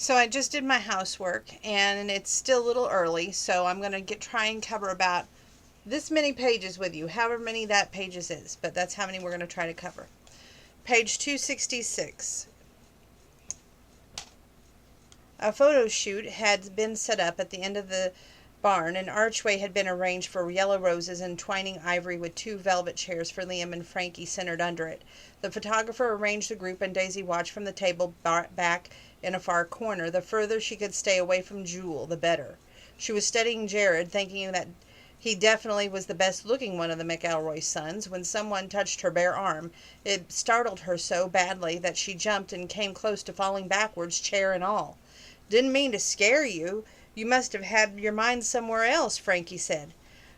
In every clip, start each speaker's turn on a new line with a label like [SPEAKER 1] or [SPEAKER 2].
[SPEAKER 1] So I just did my housework, and it's still a little early, so I'm going to try and cover about this many pages with you, however many that pages is, but that's how many we're going to try to cover. Page 266. A photo shoot had been set up at the end of the barn. An archway had been arranged for yellow roses and twining ivory, with two velvet chairs for Liam and Frankie centered under it. The photographer arranged the group, and Daisy watched from the table back in a far corner. The further she could stay away from Jewel, the better. She was studying Jared, thinking that he definitely was the best-looking one of the McElroy sons, when someone touched her bare arm. It startled her so badly that she jumped and came close to falling backwards, chair and all. "Didn't mean to scare you. You must have had your mind somewhere else," Frankie said.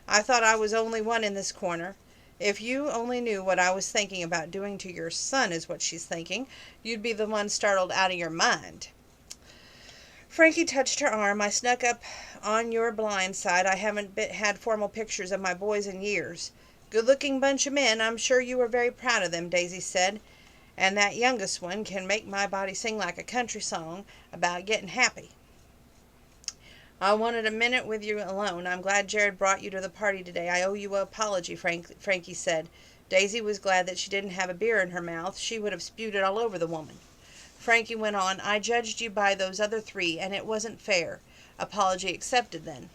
[SPEAKER 1] "I thought I was only one in this corner." "If you only knew what I was thinking about doing to your son," is what she's thinking, "you'd be the one startled out of your mind." Frankie touched her arm. "I snuck up on your blind side. I haven't had formal pictures of my boys in years." "Good-looking bunch of men. I'm sure you were very proud of them," Daisy said. "And that youngest one can make my body sing like a country song about getting happy." "I wanted a minute with you alone. I'm glad Jared brought you to the party today. I owe you an apology," Frankie said. Daisy was glad that she didn't have a beer in her mouth. She would have spewed it all over the woman. Frankie went on, "I judged you by those other three, and it wasn't fair. Apology accepted, then."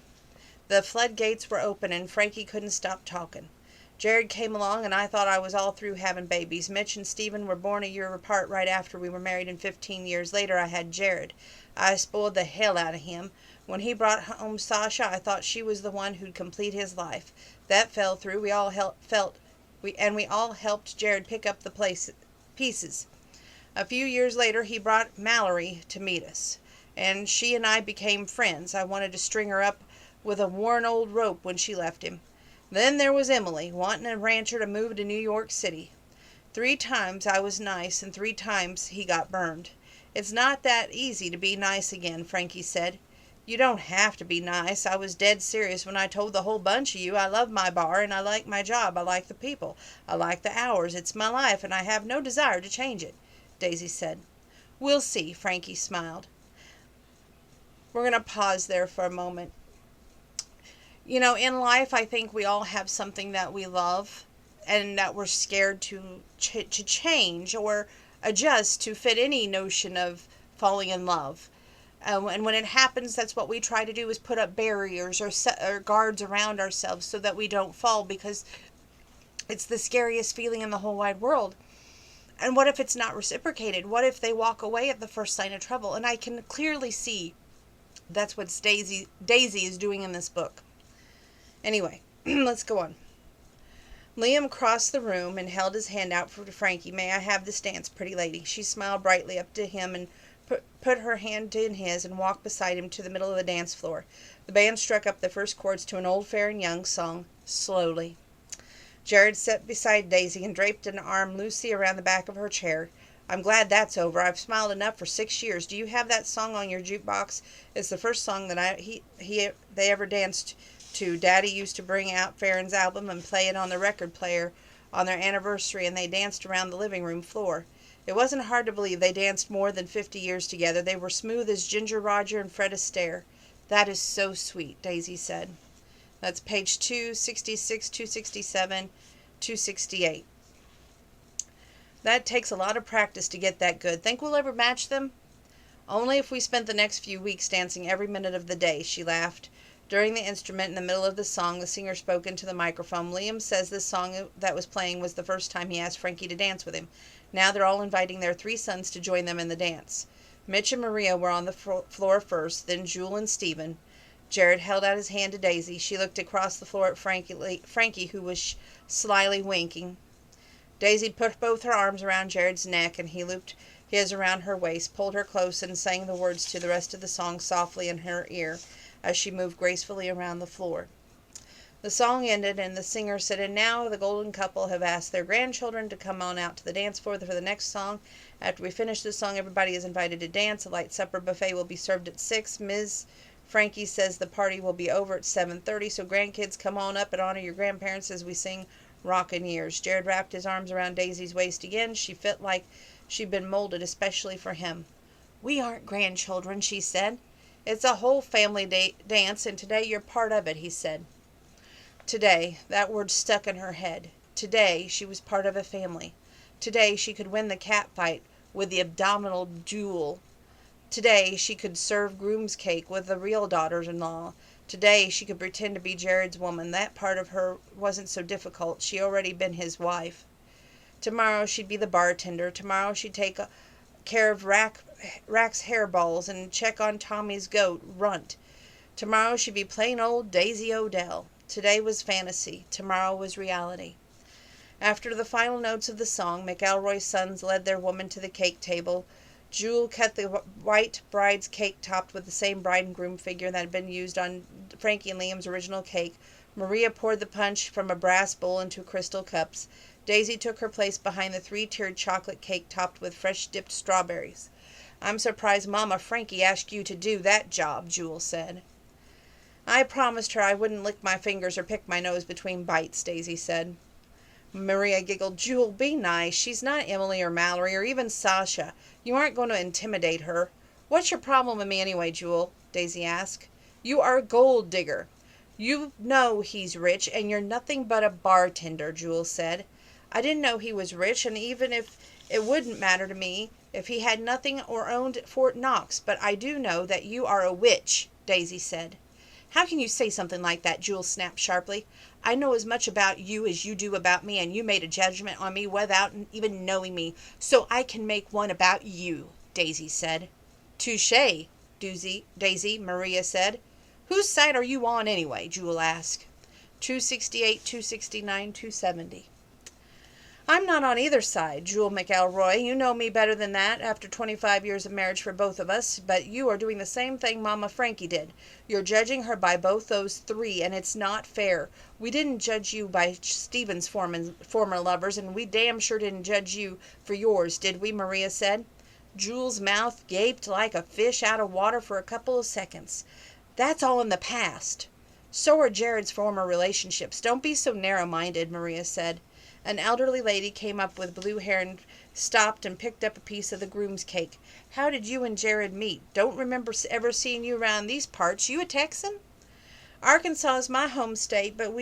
[SPEAKER 1] The floodgates were open, and Frankie couldn't stop talking. "Jared came along, and I thought I was all through having babies. Mitch and Stephen were born a year apart right after we were married, and 15 years later I had Jared. I spoiled the hell out of him. When he brought home Sasha, I thought she was the one who'd complete his life. That fell through. We all helped Jared pick up the pieces. A few years later he brought Mallory to meet us, and she and I became friends. I wanted to string her up with a worn old rope when she left him. Then there was Emily, wanting a rancher to move to New York City. 3 times I was nice, and 3 times he got burned. It's not that easy to be nice again," Frankie said. "You don't have to be nice. I was dead serious when I told the whole bunch of you I love my bar, and I like my job. I like the people. I like the hours. It's my life, and I have no desire to change it," Daisy said. "We'll see," Frankie smiled. We're going to pause there for a moment. You know, in life, I think we all have something that we love and that we're scared to change or adjust to fit any notion of falling in love. And when it happens, that's what we try to do, is put up barriers or guards around ourselves so that we don't fall, because it's the scariest feeling in the whole wide world. And what if it's not reciprocated? What if they walk away at the first sign of trouble? And I can clearly see that's what Daisy is doing in this book. Anyway, let's go on. Liam crossed the room and held his hand out for Frankie. "May I have this dance, pretty lady?" She smiled brightly up to him and put her hand in his and walked beside him to the middle of the dance floor. The band struck up the first chords to an old Fair and Young song, slowly. Jared sat beside Daisy and draped an arm loosely around the back of her chair. "I'm glad that's over. I've smiled enough for 6 years. Do you have that song on your jukebox? It's the first song that they ever danced to. Daddy used to bring out Farron's album and play it on the record player on their anniversary, and they danced around the living room floor." It wasn't hard to believe they danced more than 50 years together. They were smooth as Ginger Roger and Fred Astaire. "That is so sweet," Daisy said. That's page 266, 267, 268. "That takes a lot of practice to get that good. Think we'll ever match them?" "Only if we spent the next few weeks dancing every minute of the day," she laughed. During the instrument in the middle of the song, the singer spoke into the microphone. "Liam says this song that was playing was the first time he asked Frankie to dance with him. Now they're all inviting their 3 sons to join them in the dance." Mitch and Maria were on the floor first, then Jewel and Stephen. Jared held out his hand to Daisy. She looked across the floor at Frankie, who was slyly winking. Daisy put both her arms around Jared's neck, and he looped his around her waist, pulled her close, and sang the words to the rest of the song softly in her ear as she moved gracefully around the floor. The song ended, and the singer said, "And now the golden couple have asked their grandchildren to come on out to the dance floor for the next song. After we finish this song, everybody is invited to dance. A light supper buffet will be served at 6. Ms. Frankie says the party will be over at 7:30, so grandkids, come on up and honor your grandparents as we sing Rockin' Years." Jared wrapped his arms around Daisy's waist again. She felt like she'd been molded especially for him. "We aren't grandchildren," she said. "It's a whole family dance, and today you're part of it," he said. Today, that word stuck in her head. Today, she was part of a family. Today, she could win the cat fight with the abdominal Jewel. Today, she could serve groom's cake with the real daughters-in-law. Today, she could pretend to be Jared's woman. That part of her wasn't so difficult. She'd already been his wife. Tomorrow, she'd be the bartender. Tomorrow, she'd take care of Rack's hairballs and check on Tommy's goat, Runt. Tomorrow, she'd be plain old Daisy Odell. Today was fantasy. Tomorrow was reality. After the final notes of the song, McElroy's sons led their woman to the cake table. Jewel cut the white bride's cake topped with the same bride and groom figure that had been used on Frankie and Liam's original cake. Maria poured the punch from a brass bowl into crystal cups. Daisy took her place behind the three-tiered chocolate cake topped with fresh dipped strawberries. "I'm surprised Mama Frankie asked you to do that job," Jewel said. "I promised her I wouldn't lick my fingers or pick my nose between bites," Daisy said. Maria giggled. "Jewel, be nice. She's not Emily or Mallory or even Sasha. You aren't going to intimidate her." "What's your problem with me anyway, Jewel?" Daisy asked. "You are a gold digger. You know he's rich, and you're nothing but a bartender," Jewel said. "I didn't know he was rich, and even if it wouldn't matter to me if he had nothing or owned Fort Knox, but I do know that you are a witch," Daisy said. "How can you say something like that?" Jewel snapped sharply. "I know as much about you as you do about me, and you made a judgment on me without even knowing me, so I can make one about you," Daisy said. "Touché, Daisy," Maria said. "Whose side are you on anyway?" Jewel asked. 268, 269, 270. "I'm not on either side, Jewel McElroy. You know me better than that, after 25 years of marriage for both of us, but you are doing the same thing Mama Frankie did. You're judging her by both those three, and it's not fair. We didn't judge you by Stephen's former lovers, and we damn sure didn't judge you for yours, did we?" Maria said. Jewel's mouth gaped like a fish out of water for a couple of seconds. "That's all in the past. So are Jared's former relationships. Don't be so narrow-minded," Maria said. An elderly lady came up with blue hair and stopped and picked up a piece of the groom's cake. "How did you and Jared meet? Don't remember ever seeing you around these parts. You a Texan?" "Arkansas is my home state, but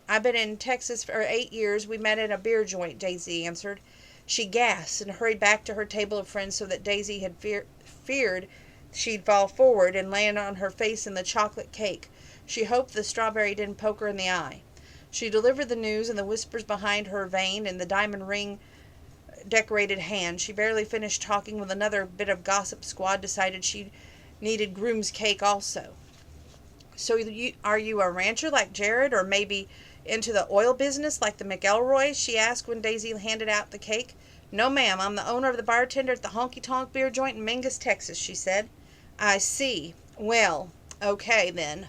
[SPEAKER 1] I've been in Texas for 8 years. We met at a beer joint," Daisy answered. She gasped and hurried back to her table of friends so that Daisy had feared she'd fall forward and land on her face in the chocolate cake. She hoped the strawberry didn't poke her in the eye. She delivered the news, and the whispers behind her vein in the diamond ring decorated hand. She barely finished talking when another bit of gossip squad decided she needed groom's cake also. "So are you a rancher like Jared, or maybe into the oil business like the McElroys?" she asked when Daisy handed out the cake. "No, ma'am. I'm the owner of the bartender at the Honky Tonk beer joint in Mingus, Texas," she said. "I see. Well, okay, then.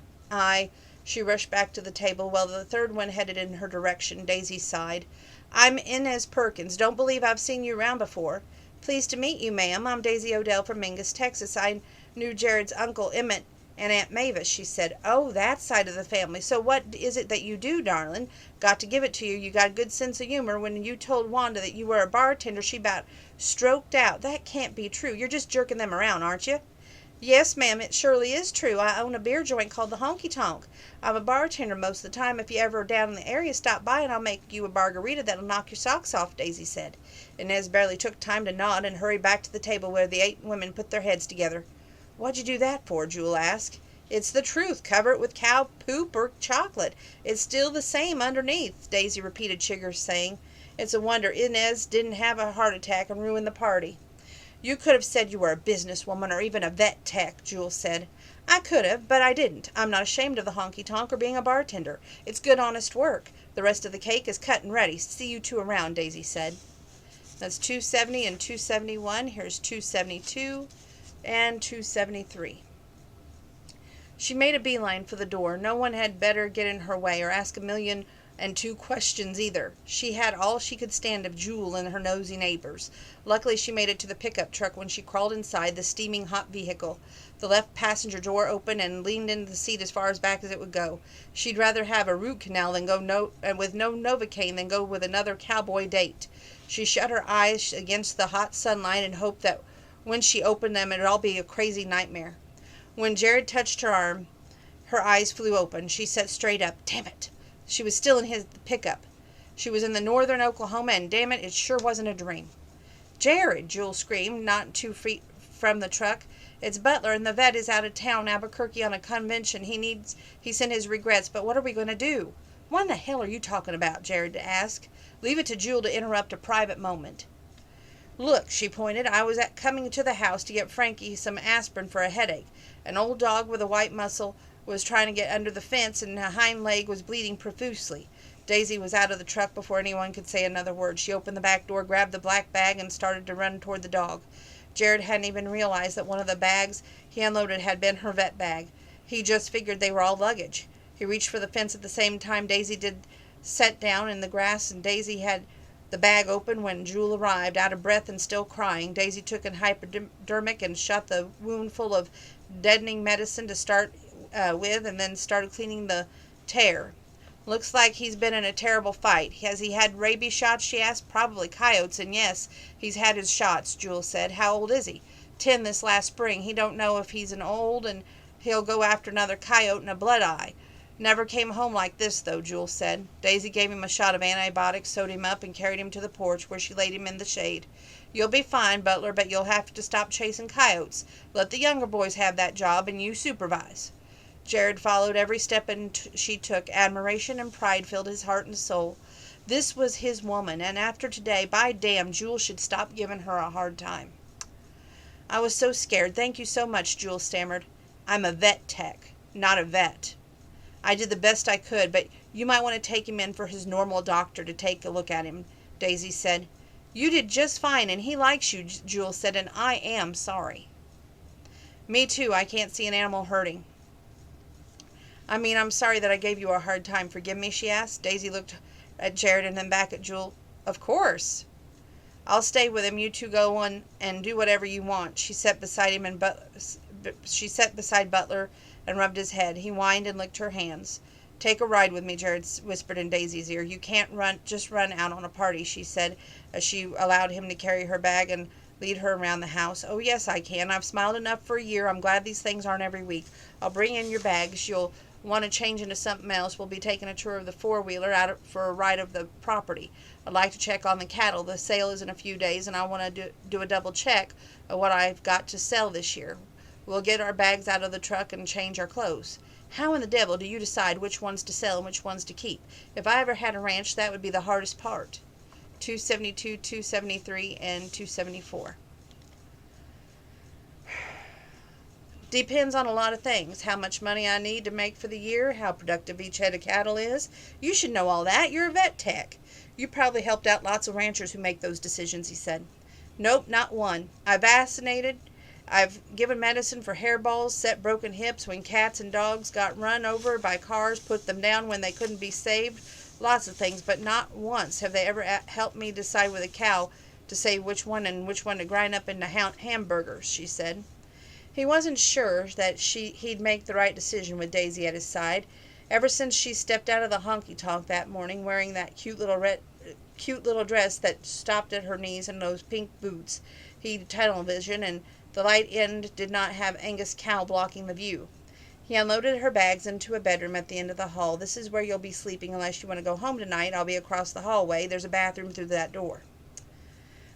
[SPEAKER 1] She rushed back to the table while the third one headed in her direction. Daisy sighed. "I'm Inez Perkins. Don't believe I've seen you around before." "Pleased to meet you, ma'am. I'm Daisy Odell from Mingus, Texas. I knew Jared's uncle Emmett and Aunt Mavis," she said. "Oh, that side of the family. So what is it that you do, darling? Got to give it to you. You got a good sense of humor. When you told Wanda that you were a bartender, she about stroked out. That can't be true. You're just jerking them around, aren't you?" "Yes, ma'am, it surely is true. I own a beer joint called the Honky Tonk. I'm a bartender most of the time. If you ever are down in the area, stop by and I'll make you a margarita that'll knock your socks off," Daisy said. Inez barely took time to nod and hurried back to the table where the 8 women put their heads together. "What'd you do that for?" Jewel asked. "It's the truth. Cover it with cow poop or chocolate. It's still the same underneath," Daisy repeated Chigger's saying. "It's a wonder Inez didn't have a heart attack and ruin the party." "You could have said you were a businesswoman or even a vet tech," Jewel said. "I could have, but I didn't. I'm not ashamed of the honky tonk or being a bartender. It's good, honest work. The rest of the cake is cut and ready. See you two around," Daisy said. That's 270 and 271. Here's 272 and 273. She made a beeline for the door. No one had better get in her way or ask 1,000,002 questions either. She had all she could stand of Jewel and her nosy neighbors. Luckily she made it to the pickup truck when she crawled inside the steaming hot vehicle. The left passenger door opened and leaned into the seat as far as back as it would go. She'd rather have a root canal than with no Novocaine than go with another cowboy date. She shut her eyes against the hot sunlight and hoped that When she opened them, it'd all be a crazy nightmare. When Jared touched her arm, her eyes flew open. She sat straight up. Damn it. She was still in his pickup. She was in the northern Oklahoma, and damn it, it sure wasn't a dream. Jared, Jewel screamed, not 2 feet from the truck. It's Butler, and the vet is out of town, Albuquerque, on a convention. He sent his regrets, but what are we going to do? What in the hell are you talking about? Jared asked. Leave it to Jewel to interrupt a private moment. Look, she pointed. I was coming to the house to get Frankie some aspirin for a headache. An old dog with a white muzzle was trying to get under the fence, and a hind leg was bleeding profusely. Daisy was out of the truck before anyone could say another word. She opened the back door, grabbed the black bag, and started to run toward the dog. Jared hadn't even realized that one of the bags he unloaded had been her vet bag. He just figured they were all luggage. He reached for the fence at the same time Daisy did, sat down in the grass, and Daisy had the bag open when Jewel arrived, out of breath and still crying. Daisy took an hypodermic and shot the wound full of deadening medicine to start with, and then started cleaning the tear. Looks like he's been in a terrible fight. Has he had rabies shots, she asked. Probably coyotes, and yes, he's had his shots, Jewel said. How old is he? 10 this last spring. He don't know if he's an old, and he'll go after another coyote and a blood eye. Never came home like this, though, Jewel said. Daisy gave him a shot of antibiotics, sewed him up, and carried him to the porch, where she laid him in the shade. You'll be fine, Butler, but you'll have to stop chasing coyotes. Let the younger boys have that job, and you supervise. Jared followed every step she took. Admiration and pride filled his heart and soul. This was his woman, and after today, by damn, Jewel should stop giving her a hard time. I was so scared. Thank you so much, Jewel stammered. I'm a vet tech, not a vet. I did the best I could, but you might want to take him in for his normal doctor to take a look at him, Daisy said. You did just fine, and he likes you, Jewel said, and I am sorry. Me too. I can't see an animal hurting. I'm sorry that I gave you a hard time. Forgive me, she asked. Daisy looked at Jared and then back at Jewel. Of course. I'll stay with him. You two go on and do whatever you want. She sat beside Butler and rubbed his head. He whined and licked her hands. Take a ride with me, Jared whispered in Daisy's ear. You can't just run out on a party, she said, as she allowed him to carry her bag and lead her around the house. Oh, yes, I can. I've smiled enough for a year. I'm glad these things aren't every week. I'll bring in your bags. You'll want to change into something else. We'll be taking a tour of the four-wheeler out for a ride of the property. I'd like to check on the cattle. The sale is in a few days, and I want to do a double check of what I've got to sell this year. We'll get our bags out of the truck and change our clothes. How in the devil do you decide which ones to sell and which ones to keep? If I ever had a ranch, that would be the hardest part. 272, 273, and 274. Depends on a lot of things. How much money I need to make for the year, how productive each head of cattle is. You should know all that. You're a vet tech. You probably helped out lots of ranchers who make those decisions, he said. Nope, not one. I've vaccinated. I've given medicine for hairballs, set broken hips when cats and dogs got run over by cars, put them down when they couldn't be saved. Lots of things, but not once have they ever helped me decide with a cow to say which one and which one to grind up into hamburgers, she said. He wasn't sure that he'd make the right decision with Daisy at his side. Ever since she stepped out of the honky tonk that morning, wearing that cute little dress that stopped at her knees and those pink boots, he'd tunnel vision, and the light end did not have Angus cow blocking the view. He unloaded her bags into a bedroom at the end of the hall. This is where you'll be sleeping unless you want to go home tonight. I'll be across the hallway. There's a bathroom through that door.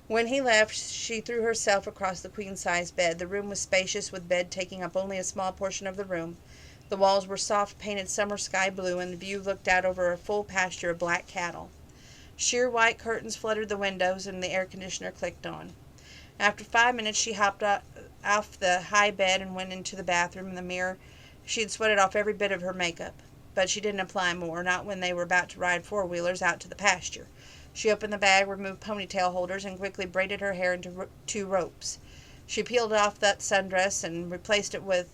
[SPEAKER 1] When he left, she threw herself across the queen-size bed. The room was spacious, with bed taking up only a small portion of the room. The walls were soft painted summer sky blue, and the view looked out over a full pasture of black cattle. Sheer white curtains fluttered the windows, and the air conditioner clicked on. After 5 minutes, she hopped off the high bed and went into the bathroom. In the mirror, she had sweated off every bit of her makeup, but she didn't apply more, not when they were about to ride four-wheelers out to the pasture. She opened the bag, removed ponytail holders, and quickly braided her hair into 2 ropes. She peeled off that sundress and replaced it with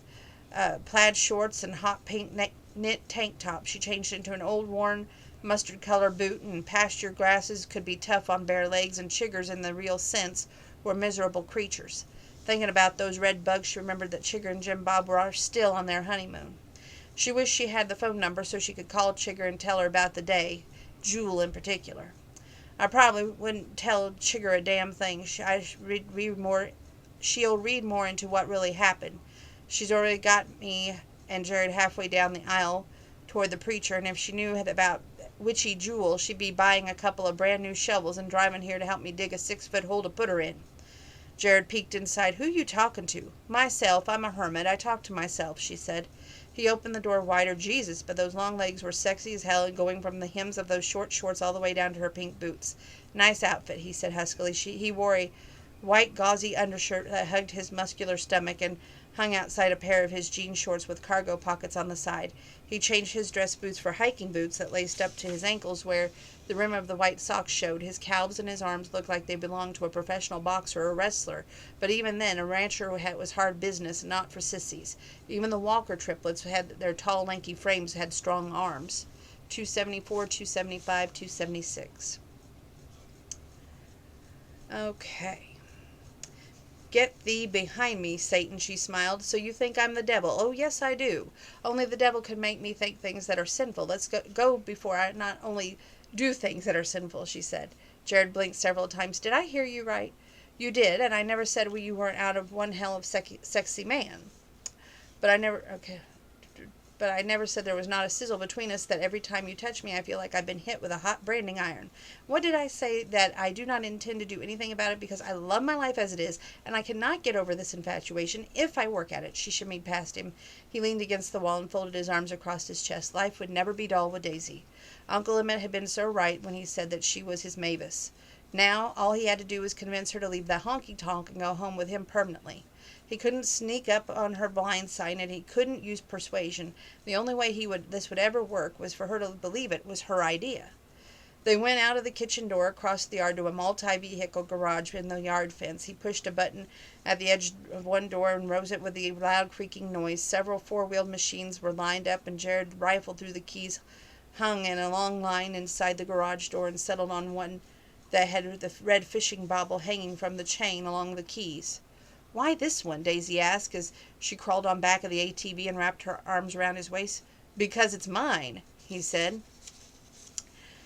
[SPEAKER 1] plaid shorts and hot pink knit tank top. She changed into an old worn mustard-color boot, and pasture grasses could be tough on bare legs, and chiggers in the real sense were miserable creatures. Thinking about those red bugs, she remembered that Chigger and Jim Bob were still on their honeymoon. She wished she had the phone number so she could call Chigger and tell her about the day, Jewel in particular. I probably wouldn't tell Chigger a damn thing. she'll read more into what really happened. She's already got me and Jared halfway down the aisle toward the preacher, and if she knew about witchy Jewel, she'd be buying a couple of brand new shovels and driving here to help me dig a 6-foot hole to put her in. Jared peeked inside. "Who you talking to?" "Myself. I'm a hermit. I talk to myself," she said. He opened the door wider. Jesus, but those long legs were sexy as hell, going from the hems of those short shorts all the way down to her pink boots. "Nice outfit," he said huskily. He wore a white gauzy undershirt that hugged his muscular stomach and hung outside a pair of his jean shorts with cargo pockets on the side. He changed his dress boots for hiking boots that laced up to his ankles where the rim of the white socks showed. His calves and his arms looked like they belonged to a professional boxer or wrestler, but even then a rancher was hard business and not for sissies. Even the Walker triplets had their tall, lanky frames had strong arms. 274, 275, 276. Okay. "Get thee behind me, Satan," she smiled. "So you think I'm the devil?" "Oh, yes, I do. Only the devil can make me think things that are sinful. Let's go before I not only do things that are sinful," she said. Jared blinked several times. "Did I hear you right?" "You did, and I never said you weren't out of one hell of sexy man. But I never said there was not a sizzle between us, that every time you touch me I feel like I've been hit with a hot branding iron. What did I say? That I do not intend to do anything about it because I love my life as it is, and I cannot get over this infatuation if I work at it." She shimmied past him. He leaned against the wall and folded his arms across his chest. Life would never be dull with Daisy. Uncle Emmett had been so right when he said that she was his Mavis. Now all he had to do was convince her to leave the honky tonk and go home with him permanently. He couldn't sneak up on her blind side, and he couldn't use persuasion. The only way this would ever work was for her to believe it was her idea. They went out of the kitchen door, across the yard to a multi-vehicle garage in the yard fence. He pushed a button at the edge of one door and rose it with a loud creaking noise. Several four-wheeled machines were lined up, and Jared rifled through the keys hung in a long line inside the garage door and settled on one that had the red fishing bobble hanging from the chain along the keys. "Why this one?" Daisy asked as she crawled on back of the ATV and wrapped her arms around his waist. "Because it's mine," he said.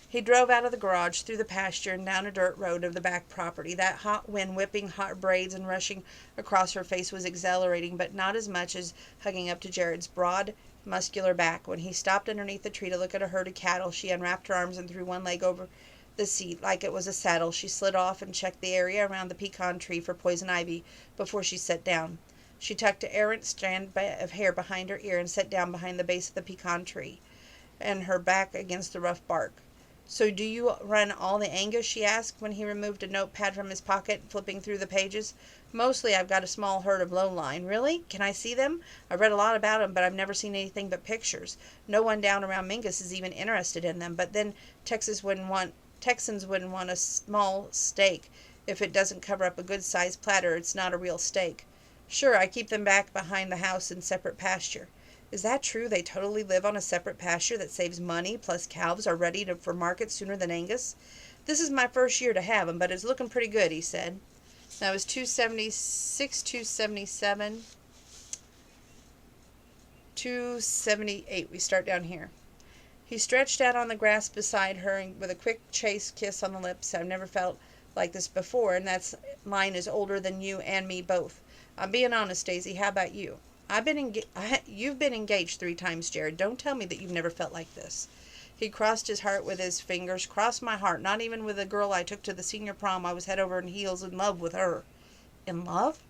[SPEAKER 1] He drove out of the garage, through the pasture, and down a dirt road of the back property. That hot wind whipping hot braids and rushing across her face was exhilarating, but not as much as hugging up to Jared's broad, muscular back. When he stopped underneath the tree to look at a herd of cattle, she unwrapped her arms and threw one leg over the seat like it was a saddle. She slid off and checked the area around the pecan tree for poison ivy before she sat down. She tucked an errant strand of hair behind her ear and sat down behind the base of the pecan tree, and her back against the rough bark. "So do you run all the Angus?" she asked when he removed a notepad from his pocket, flipping through the pages. "Mostly I've got a small herd of low-line." "Really? Can I see them? I've read a lot about them, but I've never seen anything but pictures. No one down around Mingus is even interested in them, but then Texans wouldn't want a small steak. If it doesn't cover up a good-sized platter, it's not a real steak." "Sure, I keep them back behind the house in separate pasture." "Is that true? They totally live on a separate pasture that saves money, plus calves are ready for market sooner than Angus?" "This is my first year to have 'em, but it's looking pretty good," he said. That was 276, 277, 278. We start down here. He stretched out on the grass beside her and with a quick chaste kiss on the lips. "I've never felt like this before, and mine is older than you and me both. I'm being honest, Daisy. How about you?" You've been engaged 3 times, Jared. Don't tell me that you've never felt like this." He crossed his heart with his fingers. "Crossed my heart. Not even with the girl I took to the senior prom. I was head over heels in love with her." "In love?"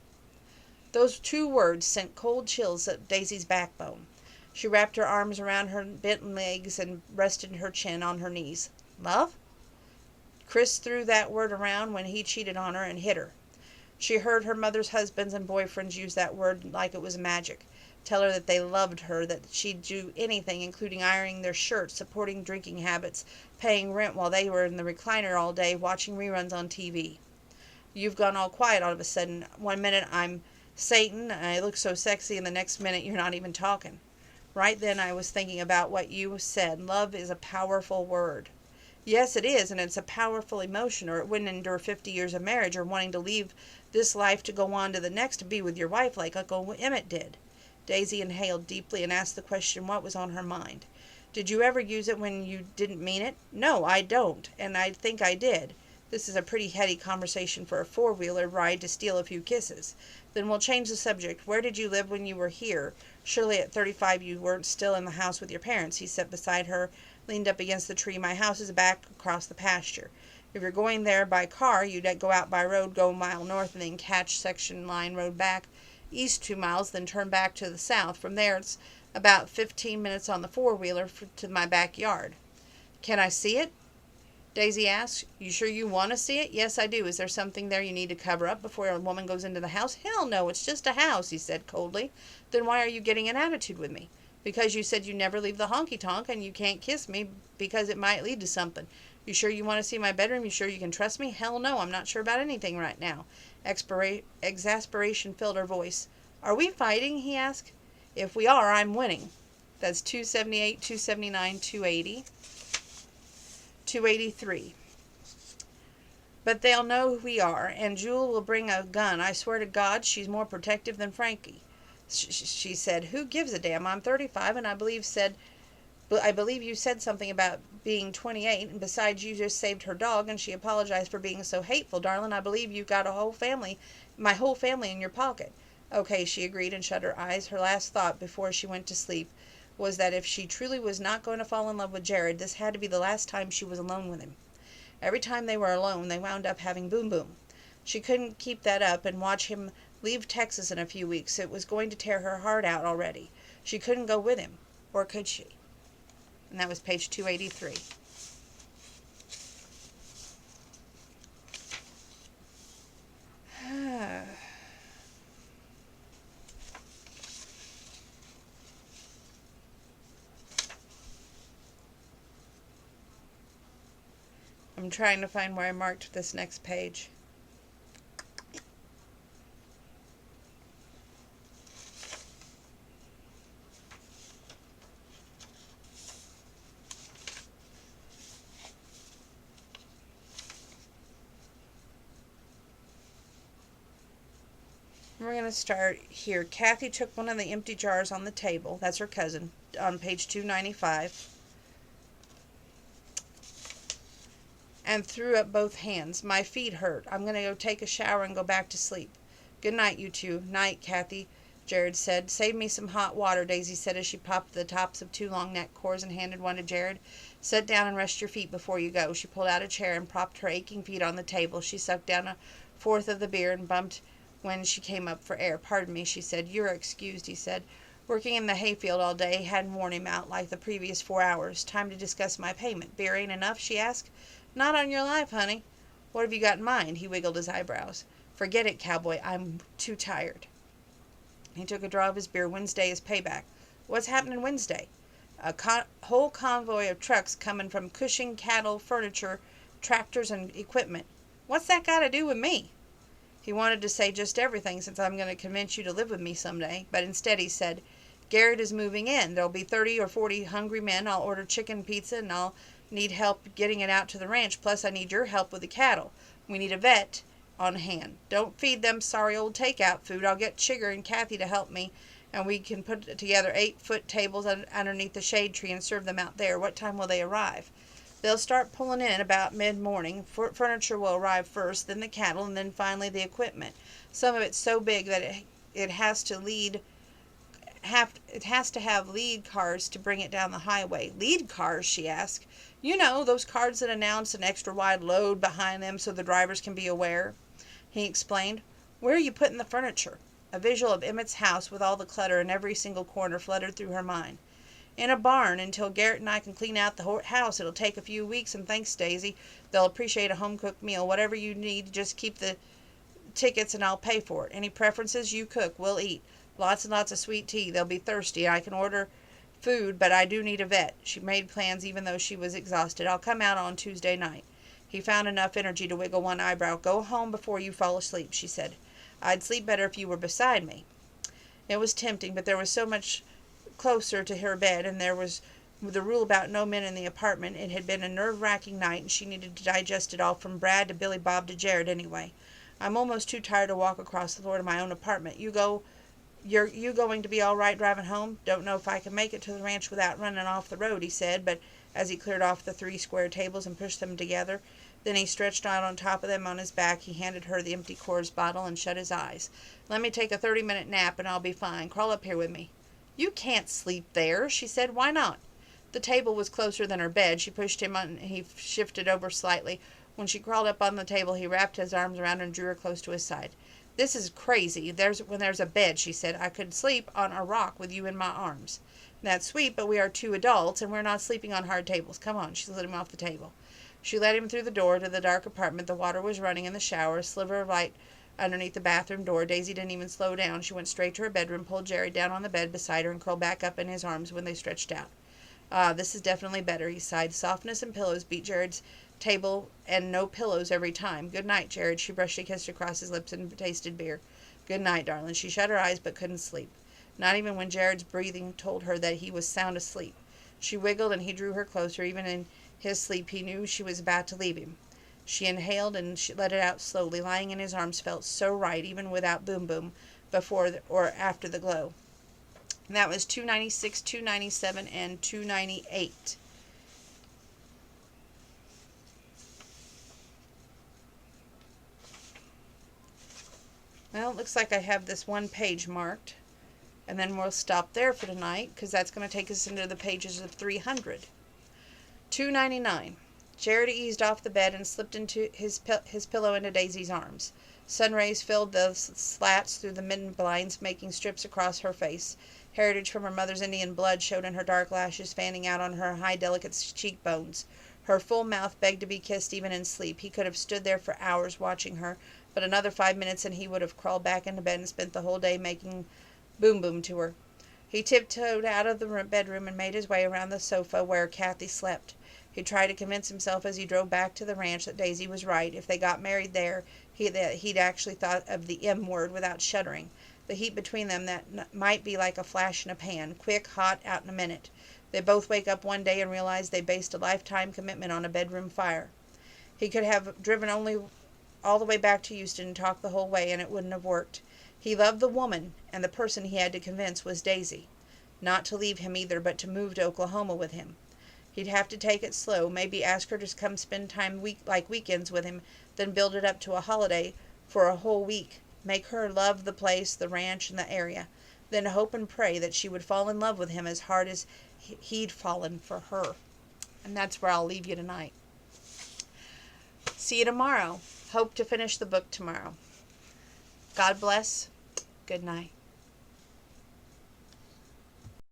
[SPEAKER 1] Those 2 words sent cold chills up Daisy's backbone. She wrapped her arms around her bent legs and rested her chin on her knees. "Love?" Chris threw that word around when he cheated on her and hit her. She heard her mother's husbands and boyfriends use that word like it was magic. Tell her that they loved her, that she'd do anything, including ironing their shirts, supporting drinking habits, paying rent while they were in the recliner all day, watching reruns on TV. You've gone all quiet all of a sudden. One minute I'm Satan, I look so sexy, and the next minute you're not even talking. Right then I was thinking about what you said. Love is a powerful word. Yes, it is, and it's a powerful emotion, or it wouldn't endure 50 years of marriage, or wanting to leave this life to go on to the next to be with your wife like Uncle Emmett did. Daisy inhaled deeply and asked the question what was on her mind. "Did you ever use it when you didn't mean it?" "No, I don't, and I think I did. This is a pretty heady conversation for a four-wheeler ride to steal a few kisses. Then we'll change the subject. Where did you live when you were here? Surely at 35 you weren't still in the house with your parents. He sat beside her, leaned up against the tree. My house is back across the pasture. If you're going there by car, you'd go out by road, go a mile north, and then catch section line road back east 2 miles, then turn back to the south. From there, it's about 15 minutes on the four-wheeler to my backyard. Can I see it? Daisy asked. You sure you want to see it? Yes, I do. Is there something there you need to cover up before a woman goes into the house? Hell no, it's just a house, he said coldly. Then why are you getting an attitude with me? Because you said you never leave the honky tonk and you can't kiss me because it might lead to something. You sure you want to see my bedroom? You sure you can trust me? Hell no, I'm not sure about anything right now. Exasperation filled her voice. Are we fighting? He asked. If we are, I'm winning. That's 278, 279, 280. 283. But they'll know who we are, and Jewel will bring a gun. I swear to God, she's more protective than Frankie. She said, who gives a damn? I'm 35, and I believe you said something about being 28, and besides, you just saved her dog, and she apologized for being so hateful. Darling, I believe you've got my whole family in your pocket. Okay, she agreed and shut her eyes. Her last thought before she went to sleep was that if she truly was not going to fall in love with Jared, this had to be the last time she was alone with him. Every time they were alone, they wound up having boom-boom. She couldn't keep that up and watch him leave Texas in a few weeks. It was going to tear her heart out already. She couldn't go with him. Or could she? And that was page 283. I'm trying to find where I marked this next page. We're going to start here. Kathy took one of the empty jars on the table. That's her cousin, on page 295. And threw up both hands. My feet hurt. I'm going to go take a shower and go back to sleep. Good night, you two. Night, Kathy, Jared said. Save me some hot water, Daisy said as she popped the tops of 2 long neck cords and handed one to Jared. Sit down and rest your feet before you go. She pulled out a chair and propped her aching feet on the table. She sucked down a fourth of the beer and bumped when she came up for air. Pardon me, she said. You're excused, he said. Working in the hayfield all day hadn't worn him out like the previous 4 hours. Time to discuss my payment. Beer ain't enough, she asked. Not on your life, honey. What have you got in mind? He wiggled his eyebrows. Forget it, cowboy. I'm too tired. He took a draw of his beer. Wednesday is payback. What's happening Wednesday? A whole convoy of trucks coming from Cushing, cattle, furniture, tractors, and equipment. What's that got to do with me? He wanted to say just everything, since I'm going to convince you to live with me someday, but instead he said, Garrett is moving in. There'll be 30 or 40 hungry men. I'll order chicken pizza, and I'll need help getting it out to the ranch. Plus, I need your help with the cattle. We need a vet on hand. Don't feed them sorry old takeout food. I'll get Chigger and Kathy to help me, and we can put together 8-foot tables underneath the shade tree and serve them out there. What time will they arrive? They'll start pulling in about mid-morning. Furniture will arrive first, then the cattle, and then finally the equipment. Some of it's so big that it has to have lead cars to bring it down the highway. Lead cars, she asked. You know, those cars that announce an extra wide load behind them so the drivers can be aware. He explained. Where are you putting the furniture? A visual of Emmett's house with all the clutter in every single corner fluttered through her mind. In a barn until Garrett and I can clean out the house. It'll take a few weeks, and thanks, Daisy. They'll appreciate a home-cooked meal. Whatever you need, just keep the tickets and I'll pay for it. Any preferences? You cook. We'll eat. Lots and lots of sweet tea. They'll be thirsty. I can order food, but I do need a vet. She made plans even though she was exhausted. I'll come out on Tuesday night. He found enough energy to wiggle one eyebrow. Go home before you fall asleep, she said. I'd sleep better if you were beside me. It was tempting, but there was so much closer to her bed, and there was the rule about no men in the apartment. It had been a nerve-wracking night, and she needed to digest it all, from Brad to Billy Bob to Jared anyway. I'm almost too tired to walk across the floor to my own apartment. You're going to be all right driving home? Don't know if I can make it to the ranch without running off the road, he said, but as he cleared off the 3 square tables and pushed them together. Then he stretched out on top of them on his back. He handed her the empty Coors bottle and shut his eyes. "Let me take a 30-minute nap and I'll be fine. Crawl up here with me." "You can't sleep there," she said. "Why not?" The table was closer than her bed. She pushed him on, and he shifted over slightly. When she crawled up on the table, he wrapped his arms around her and drew her close to his side. "This is crazy. When there's a bed," she said. "I could sleep on a rock with you in my arms." "That's sweet, but we are two adults, and we're not sleeping on hard tables. Come on." She slid him off the table. She led him through the door to the dark apartment. The water was running in the shower, a sliver of light underneath the bathroom door. Daisy didn't even slow down. She went straight to her bedroom, pulled Jared down on the bed beside her, and curled back up in his arms when they stretched out. "Ah, this is definitely better," he sighed. Softness and pillows beat Jared's table, and no pillows every time. "Good night, Jared." She brushed a kiss across his lips and tasted beer. "Good night, darling." She shut her eyes but couldn't sleep. Not even when Jared's breathing told her that he was sound asleep. She wiggled and he drew her closer. Even in his sleep he knew she was about to leave him. She inhaled and she let it out slowly. Lying in his arms felt so right, even without Boom Boom, before or after the glow. And that was 296, 297, and 298. Well, it looks like I have this one page marked. And then we'll stop there for tonight, because that's going to take us into the pages of 300. 299. Jared eased off the bed and slipped into his pillow into Daisy's arms. Sun rays filled the slats through the midden blinds, making strips across her face. Heritage from her mother's Indian blood showed in her dark lashes, fanning out on her high, delicate cheekbones. Her full mouth begged to be kissed even in sleep. He could have stood there for hours watching her, but another 5 minutes and he would have crawled back into bed and spent the whole day making Boom Boom to her. He tiptoed out of the bedroom and made his way around the sofa where Kathy slept. He tried to convince himself as he drove back to the ranch that Daisy was right. If they got married there, he'd actually thought of the M word without shuddering. The heat between them that might be like a flash in a pan, quick, hot, out in a minute. They'd both wake up one day and realize they based a lifetime commitment on a bedroom fire. He could have driven only all the way back to Houston and talked the whole way, and it wouldn't have worked. He loved the woman, and the person he had to convince was Daisy. Not to leave him either, but to move to Oklahoma with him. He'd have to take it slow, maybe ask her to come spend time like weekends with him, then build it up to a holiday for a whole week. Make her love the place, the ranch, and the area. Then hope and pray that she would fall in love with him as hard as he'd fallen for her. And that's where I'll leave you tonight. See you tomorrow. Hope to finish the book tomorrow. God bless. Good night.